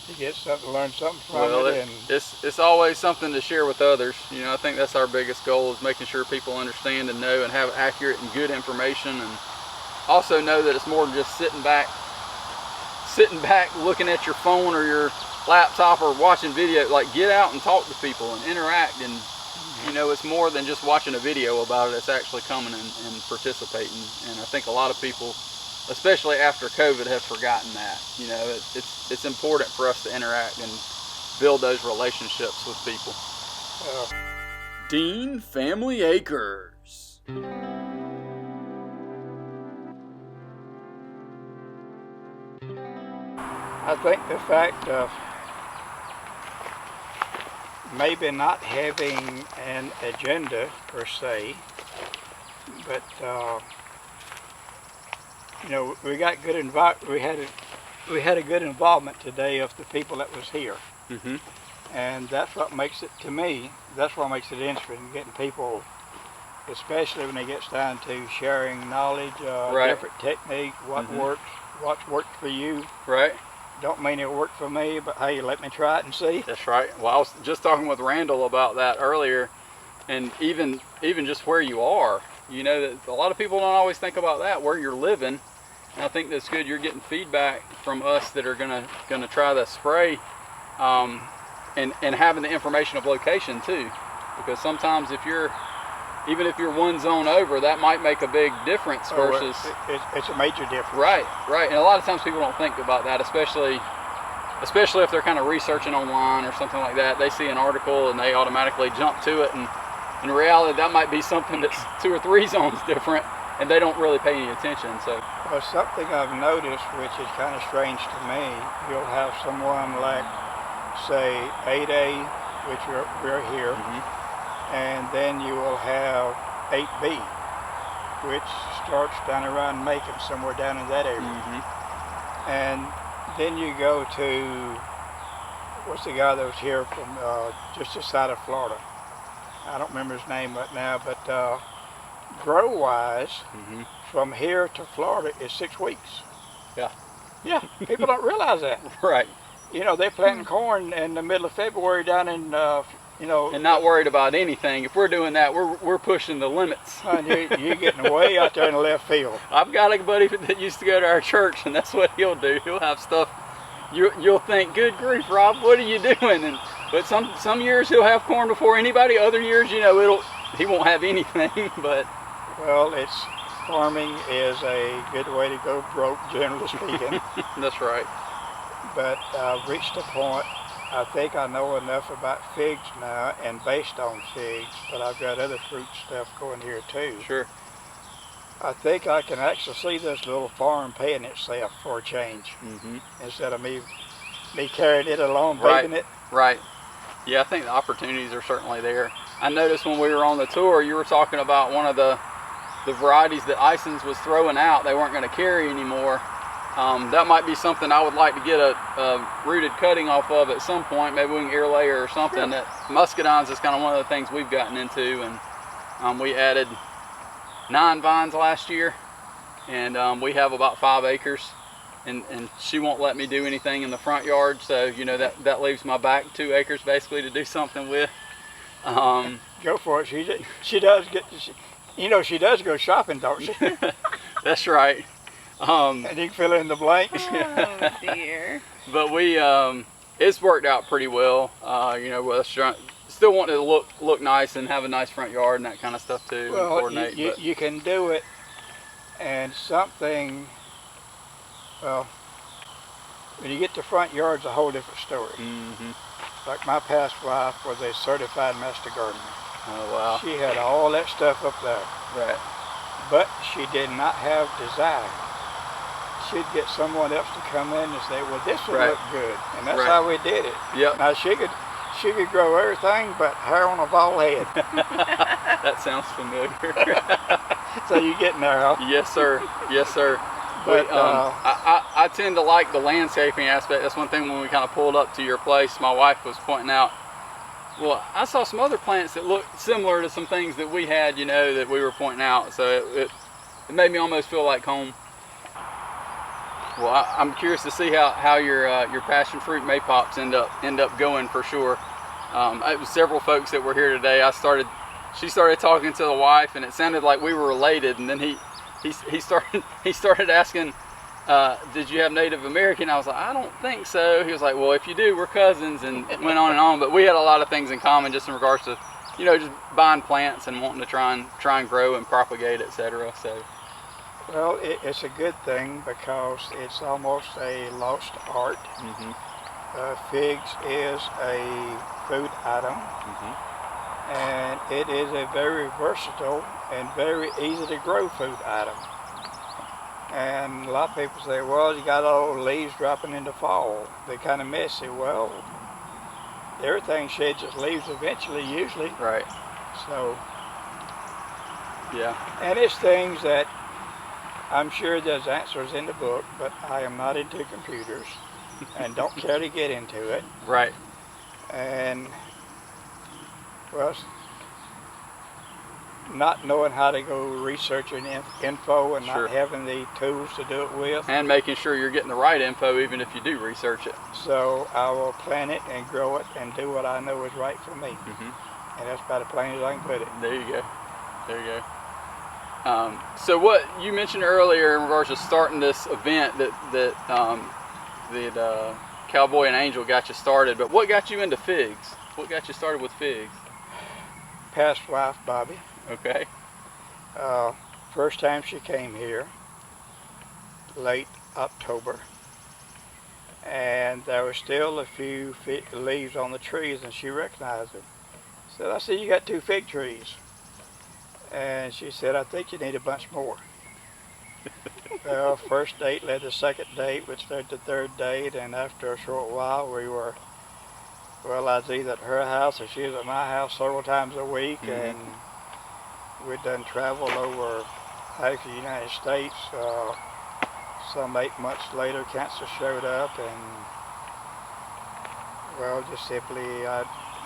You get something, learn something from Well, it, and it's always something to share with others. You know, I think that's our biggest goal, is making sure people understand and know and have accurate and good information, and also know that it's more than just sitting back looking at your phone or your laptop or watching video. Like, get out and talk to people and interact, and you know, it's more than just watching a video about it. It's actually coming and participating. And I think a lot of people, especially after COVID, have forgotten that. You know, it's important for us to interact and build those relationships with people. Dean Family Acres. I think the fact of maybe not having an agenda per se, but you know, we got good we had a good involvement today of the people that was here, and that's what makes it, to me, that's what makes it interesting, getting people, especially when it gets down to sharing knowledge, different technique, what works, what's worked for you. Right. Don't mean it worked for me, but hey, let me try it and see. That's right. Well, I was just talking with Randall about that earlier, and even just where you are. You know, that a lot of people don't always think about that, where you're living. And I think that's good. You're getting feedback from us that are gonna try the spray, and having the information of location too, because sometimes even if you're one zone over, that might make a big difference versus... It's a major difference. Right, right. And a lot of times people don't think about that, especially if they're kind of researching online or something like that. They see an article and they automatically jump to it, and in reality that might be something that's 2 or 3 zones different, and they don't really pay any attention. So, well, something I've noticed, which is kind of strange to me, you'll have someone like, say, 8A, which we're here, and then you will have 8B, which starts down around Macon, somewhere down in that area. And then you go to, what's the guy that was here from just this side of Florida? I don't remember his name right now, but grow-wise, from here to Florida is 6 weeks. Yeah, people don't realize that. Right. You know, they're planting corn in the middle of February down in you know, and not worried about anything. If we're doing that, we're pushing the limits. You're getting way out there in the left field. I've got a buddy that used to go to our church, and that's what he'll do. He'll have stuff. You'll think, good grief, Rob, what are you doing? But some years he'll have corn before anybody. Other years, you know, he won't have anything. But well, farming is a good way to go broke, generally speaking. That's right. But I've reached a point. I think I know enough about figs now, and based on figs, but I've got other fruit stuff going here too. Sure. I think I can actually see this little farm paying itself for a change, instead of me carrying it along, baking it. Right. Yeah, I think the opportunities are certainly there. I noticed when we were on the tour, you were talking about one of the varieties that Ison's was throwing out. They weren't going to carry anymore. That might be something I would like to get a rooted cutting off of at some point. Maybe we can air layer or something. Sure. That muscadines is kind of one of the things we've gotten into, and we added 9 vines last year, and we have about 5 acres, and she won't let me do anything in the front yard, so you know that leaves my back 2 acres basically to do something with. Go for it. She does get, you know, she does go shopping, don't she? That's right. And you can fill in the blanks. Oh dear. But it's worked out pretty well. You know, we're still wanting to look nice and have a nice front yard and that kind of stuff too. Well, and coordinate, you can do it, and something. Well, when you get to front yard, it's a whole different story. Like my past wife was a certified master gardener. Oh wow. She had all that stuff up there. Right. But she did not have desire. She'd get someone else to come in and say, well, this would look good. And that's how we did it. Yep. Now she could grow everything but hair on a bald head. That sounds familiar. So you're getting there, huh? Yes, sir. Yes, sir. But I tend to like the landscaping aspect. That's one thing when we kind of pulled up to your place, my wife was pointing out, well, I saw some other plants that looked similar to some things that we had, you know, that we were pointing out. So it made me almost feel like home. Well, I'm curious to see how your passion fruit maypops end up going for sure. It was several folks that were here today. She started talking to the wife, and it sounded like we were related. And then he started asking, did you have Native American? I was like, I don't think so. He was like, well, if you do, we're cousins, and it went on and on. But we had a lot of things in common just in regards to, just buying plants and wanting to try and grow and propagate, etc. So. Well, it's a good thing because it's almost a lost art. Figs is a food item, and it is a very versatile and very easy to grow food item. And a lot of people say, well, you got all the leaves dropping in the fall. They're kind of messy. Well, everything sheds its leaves eventually, usually. Right. So, yeah. And it's things that I'm sure there's answers in the book, but I am not into computers and don't care to get into it. Right. And, well, not knowing how to go researching info and Sure. not having the tools to do it with. And making sure you're getting the right info even if you do research it. So I will plant it and grow it and do what I know is right for me. And that's about as plain as I can put it. There you go. There you go. So what you mentioned earlier in regards to starting this event that Cowboy and Angel got you started, but what got you into figs? What got you started with figs? Past wife, Bobby. Okay. First time she came here, late October, and there were still a few leaves on the trees, and she recognized them. So I said, you got 2 fig trees. And she said, I think you need a bunch more. Well, first date led to second date, which led to third date, and after a short while I was either at her house or she was at my house several times a week, and we'd done travel over half the United States. Some 8 months later, cancer showed up, and well, just simply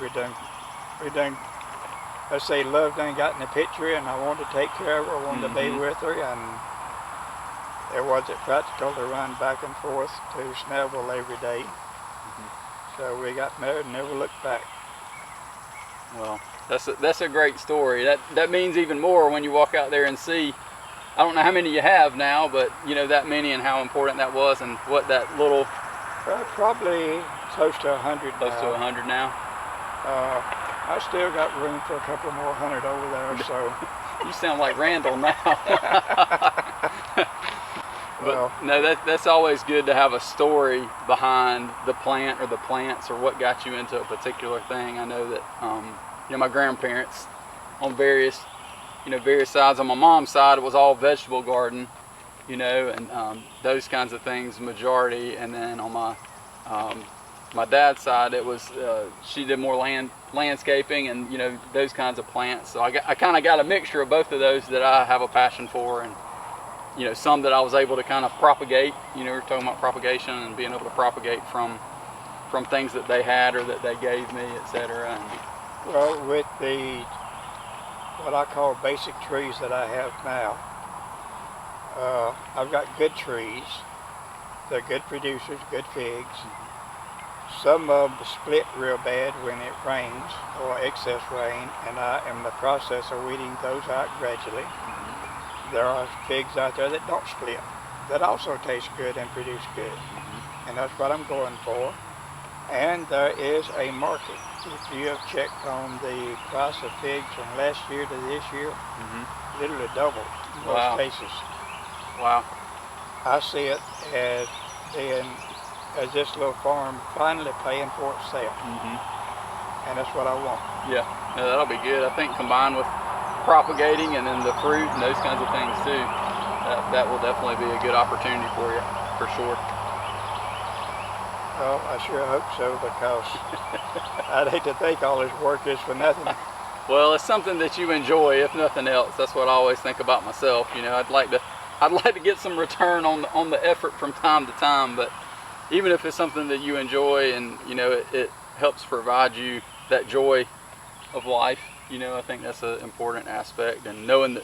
we done. Let's say love done got in the picture, and I wanted to take care of her, I wanted to be with her, and it wasn't practical to run back and forth to Snellville every day. So we got married and never looked back. Well, that's a great story. That means even more when you walk out there and see, I don't know how many you have now, but that many, and how important that was, and what that little... Probably close to 100 Close now. to 100 now? I still got room for a couple more 100 over there, so... You sound like Randall now. Well, But no, that's always good to have a story behind the plant or the plants or what got you into a particular thing. I know that my grandparents on various sides. On my mom's side, it was all vegetable garden, and those kinds of things, majority. And then on my dad's side, it was she did more landscaping and those kinds of plants. So I kind of got a mixture of both of those that I have a passion for, and some that I was able to kind of propagate. We're talking about propagation and being able to propagate from things that they had or that they gave me, etc. well, with what I call basic trees that I have now, I've got good trees. They're good producers, good figs. Some of them split real bad when it rains or excess rain, and I am in the process of weeding those out gradually. There are figs out there that don't split, that also taste good and produce good. And that's what I'm going for. And there is a market. If you have checked on the price of figs from last year to this year, literally doubled in most cases. Wow. I see it as as this little farm finally paying for itself. And that's what I want. Yeah, that'll be good. I think combined with propagating and then the fruit and those kinds of things too, that will definitely be a good opportunity for you, for sure. Well, I sure hope so, because I'd hate to think all this work is for nothing. Well, it's something that you enjoy, if nothing else. That's what I always think about myself. I'd like to get some return on the effort from time to time, but even if it's something that you enjoy and it helps provide you that joy of life, I think that's an important aspect. And knowing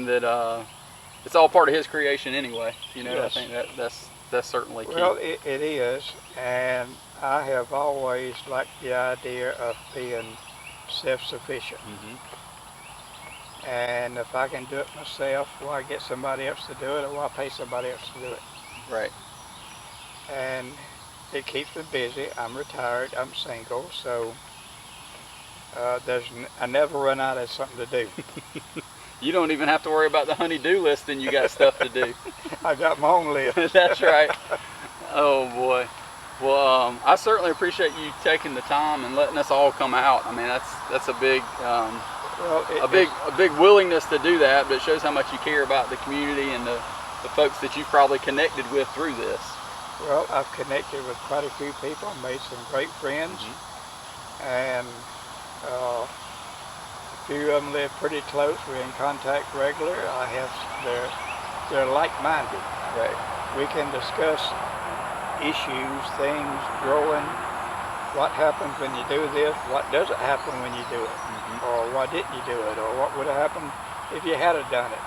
that it's all part of his creation anyway. You know, Yes. I think that's certainly key. Well, it is, and I have always liked the idea of being self-sufficient. And if I can do it myself, why get somebody else to do it, or why pay somebody else to do it? Right. And it keeps me busy. I'm retired. I'm single, so I never run out of something to do. You don't even have to worry about the honey-do list, and you got stuff to do. I got my own list. That's right. Oh boy. Well, I certainly appreciate you taking the time and letting us all come out. I mean, that's a big, a big willingness to do that, but it shows how much you care about the community and the folks that you've probably connected with through this. Well, I've connected with quite a few people, made some great friends, and a few of them live pretty close. We're in contact regular. They're like-minded. Right. We can discuss issues, things, growing, what happens when you do this, what doesn't happen when you do it, or why didn't you do it, or what would have happened if you had have done it.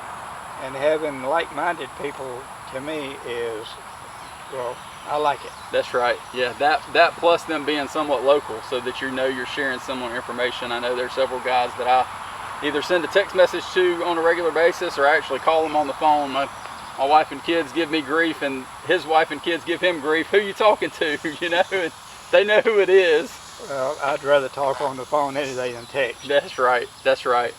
And having like-minded people, to me, is, well, I like it. That's right. Yeah, that plus them being somewhat local, so that you know you're sharing similar information. I know there's several guys that I either send a text message to on a regular basis, or I actually call them on the phone. My wife and kids give me grief, and his wife and kids give him grief. Who you talking to? You know, and they know who it is. Well, I'd rather talk on the phone any day than text. That's right. That's right.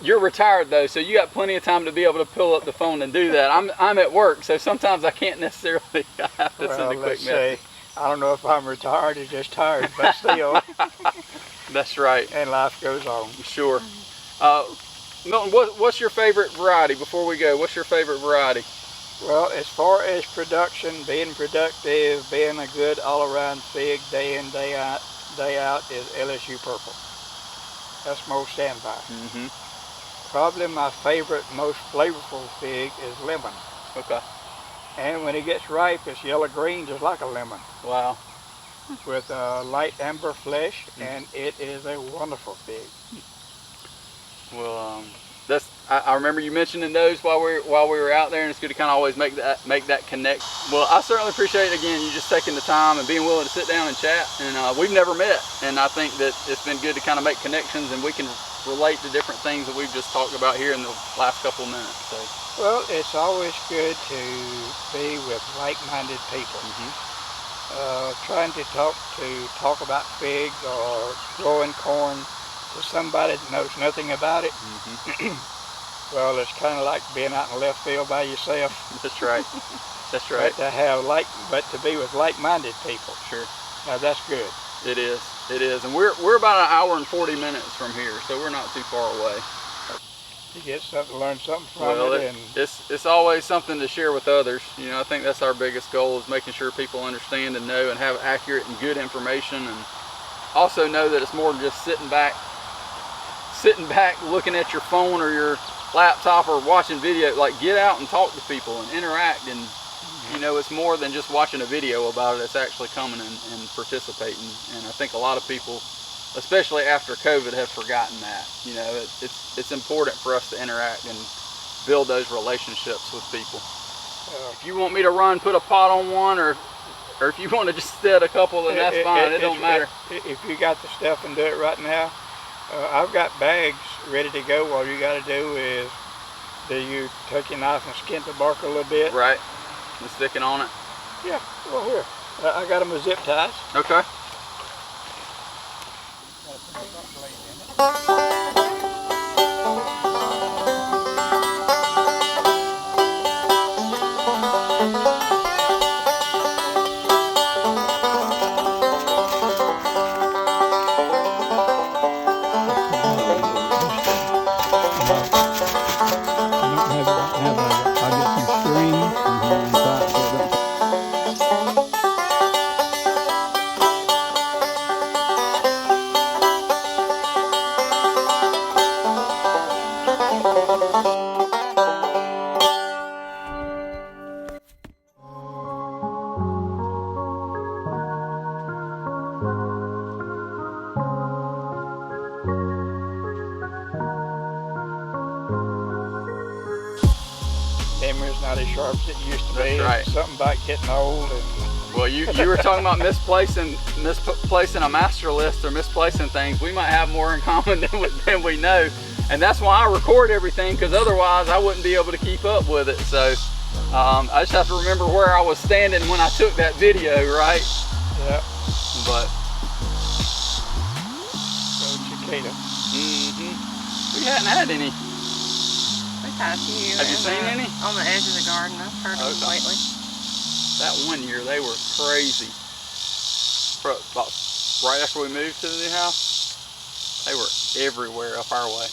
You're retired though, so you got plenty of time to be able to pull up the phone and do that. I'm at work, so sometimes I can't necessarily have to send a quick message. I don't know if I'm retired or just tired, but still. That's right. And life goes on. Sure. Milton, what's your favorite variety before we go? What's your favorite variety? Well, as far as production, being productive, being a good all-around fig day in, day out is LSU Purple. That's my standby. Probably my favorite, most flavorful fig is lemon. Okay. And when it gets ripe, it's yellow-green, just like a lemon. Wow. With a light amber flesh, and it is a wonderful fig. Well, I remember you mentioning those while we were out there, and it's good to kind of always make that connect. Well, I certainly appreciate, again, you just taking the time and being willing to sit down and chat. And we've never met, and I think that it's been good to kind of make connections, and we can relate to different things that we've just talked about here in the last couple of minutes. So. Well, it's always good to be with like-minded people. Trying to talk about figs or growing corn to somebody that knows nothing about it. Well, it's kind of like being out in left field by yourself. That's right. That's right. But to be with like-minded people. Sure. Now that's good. It is. It is. And we're about an hour and 40 minutes from here, so we're not too far away. You get something, learn something from it. And it's always something to share with others. You know, I think that's our biggest goal, is making sure people understand and know and have accurate and good information, and also know that it's more than just sitting back looking at your phone or your laptop or watching video. Like, get out and talk to people and interact, and you know, it's more than just watching a video about it. It's actually coming and participating. And I think a lot of people, especially after COVID, have forgotten that. You know, it's important for us to interact and build those relationships with people. If you want me to put a pot on one, or if you want to just set a couple, then that's fine. It don't matter. If you got the stuff and do it right now, I've got bags ready to go. All you got to do is, you take your knife and skin the bark a little bit. Right. And stick it on it. Yeah. Well, here, I got them with zip ties. Okay. as sharp as it used to be. That's right. Something about getting old. And well, you were talking about misplacing a master list or misplacing things. We might have more in common than we know. And that's why I record everything, because otherwise I wouldn't be able to keep up with it. So I just have to remember where I was standing when I took that video, right? Yeah. But cicada. We hadn't had any. We've had a few. Have you seen any? On the edge of the garden. I've heard them lately. That one year they were crazy. About right after we moved to the new house, they were everywhere up our way.